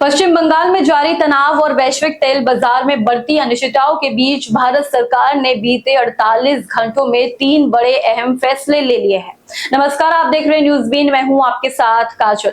पश्चिम बंगाल में जारी तनाव और वैश्विक तेल बाजार में बढ़ती अनिश्चितताओं के बीच भारत सरकार ने बीते 48 घंटों में 3 बड़े अहम फैसले ले लिए हैं। नमस्कार, आप देख रहे हैं न्यूज बीन। मैं हूं आपके साथ काजल।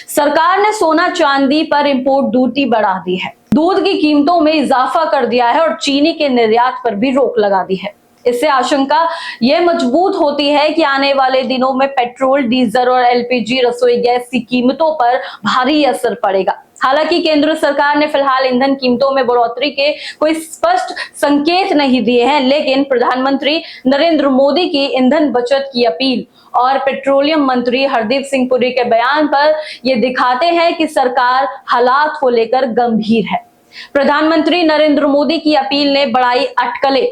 सरकार ने सोना चांदी पर इंपोर्ट ड्यूटी बढ़ा दी है, दूध की कीमतों में इजाफा कर दिया है और चीनी के निर्यात पर भी रोक लगा दी है। इससे आशंका यह मजबूत होती है कि आने वाले दिनों में पेट्रोल, डीजल और एलपीजी रसोई गैस की कीमतों पर भारी असर पड़ेगा। हालांकि केंद्र सरकार ने फिलहाल ईंधन कीमतों में बढ़ोतरी के कोई स्पष्ट संकेत नहीं दिए हैं, लेकिन प्रधानमंत्री नरेंद्र मोदी की ईंधन बचत की अपील और पेट्रोलियम मंत्री हरदीप सिंह पुरी के बयान पर ये दिखाते हैं कि सरकार हालात को लेकर गंभीर है। प्रधानमंत्री नरेंद्र मोदी की अपील ने बढ़ाई अटकलें।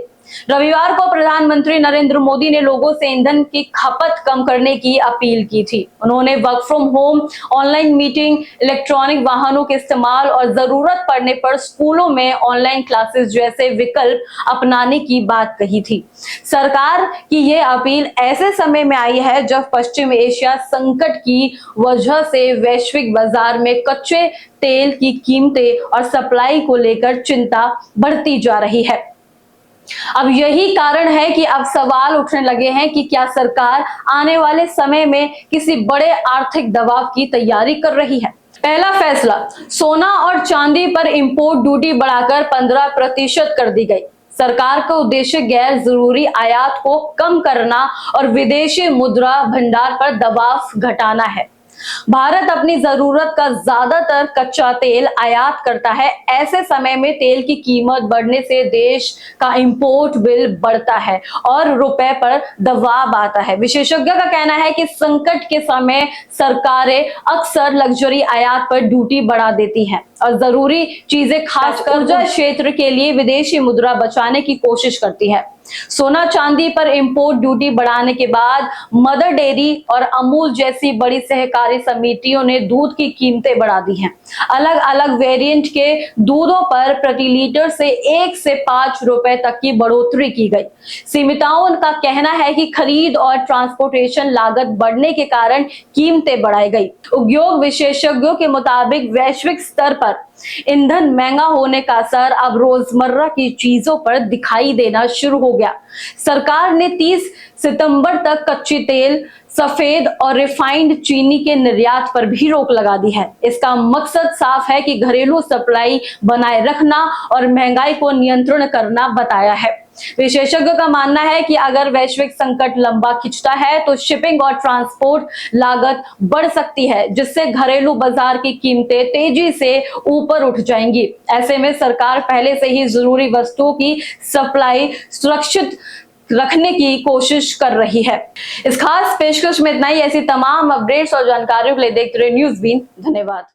रविवार को प्रधानमंत्री नरेंद्र मोदी ने लोगों से ईंधन की खपत कम करने की अपील की थी। उन्होंने work from home, online meeting, electronic वाहनों के इस्तेमाल और जरूरत पड़ने पर स्कूलों में ऑनलाइन क्लासेस जैसे विकल्प अपनाने की बात कही थी। सरकार की यह अपील ऐसे समय में आई है जब पश्चिम एशिया संकट की वजह से वैश्विक बाजार में कच्चे तेल की कीमतें और सप्लाई को लेकर चिंता बढ़ती जा रही है। अब यही कारण है कि अब सवाल उठने लगे हैं कि क्या सरकार आने वाले समय में किसी बड़े आर्थिक दबाव की तैयारी कर रही है। पहला फैसला, सोना और चांदी पर इंपोर्ट ड्यूटी बढ़ाकर 15% कर दी गई। सरकार का उद्देश्य गैर जरूरी आयात को कम करना और विदेशी मुद्रा भंडार पर दबाव घटाना है। भारत अपनी जरूरत का ज्यादातर कच्चा तेल आयात करता है। ऐसे समय में तेल की कीमत बढ़ने से देश का इंपोर्ट बिल बढ़ता है और रुपए पर दबाव आता है। विशेषज्ञों का कहना है कि संकट के समय सरकारें अक्सर लग्जरी आयात पर ड्यूटी बढ़ा देती हैं और जरूरी चीजें खासकर ऊर्जा क्षेत्र के लिए विदेशी मुद्रा बचाने की कोशिश करती है। सोना चांदी पर इंपोर्ट ड्यूटी बढ़ाने के बाद मदर डेयरी और अमूल जैसी बड़ी सहकारी समितियों ने दूध की कीमतें बढ़ा दी हैं। अलग अलग वेरिएंट के दूधों पर प्रति लीटर से 1 से 5 रुपए तक की बढ़ोतरी की गई। सीमिताओं का कहना है कि खरीद और ट्रांसपोर्टेशन लागत बढ़ने के कारण कीमतें बढ़ाई गई। उद्योग विशेषज्ञों के मुताबिक वैश्विक स्तर पर ईंधन महंगा होने का असर अब रोजमर्रा की चीजों पर दिखाई देना शुरू हो गया। सरकार ने 30 सितंबर तक कच्चे तेल, सफेद और रिफाइंड चीनी के निर्यात पर भी रोक लगा दी है। इसका मकसद साफ है कि घरेलू सप्लाई बनाए रखना और महंगाई को नियंत्रण करना बताया है। विशेषज्ञों का मानना है कि अगर वैश्विक संकट लंबा खिंचता है तो शिपिंग और ट्रांसपोर्ट लागत बढ़ सकती है, जिससे घरेलू बाजार की कीमतें तेजी से ऊपर उठ जाएंगी। ऐसे में सरकार पहले से ही जरूरी वस्तुओं की सप्लाई सुरक्षित रखने की कोशिश कर रही है। इस खास पेशकश में इतना ही। ऐसी तमाम अपडेट्स और जानकारियों के लिए देखते रहिए न्यूज बीन। धन्यवाद।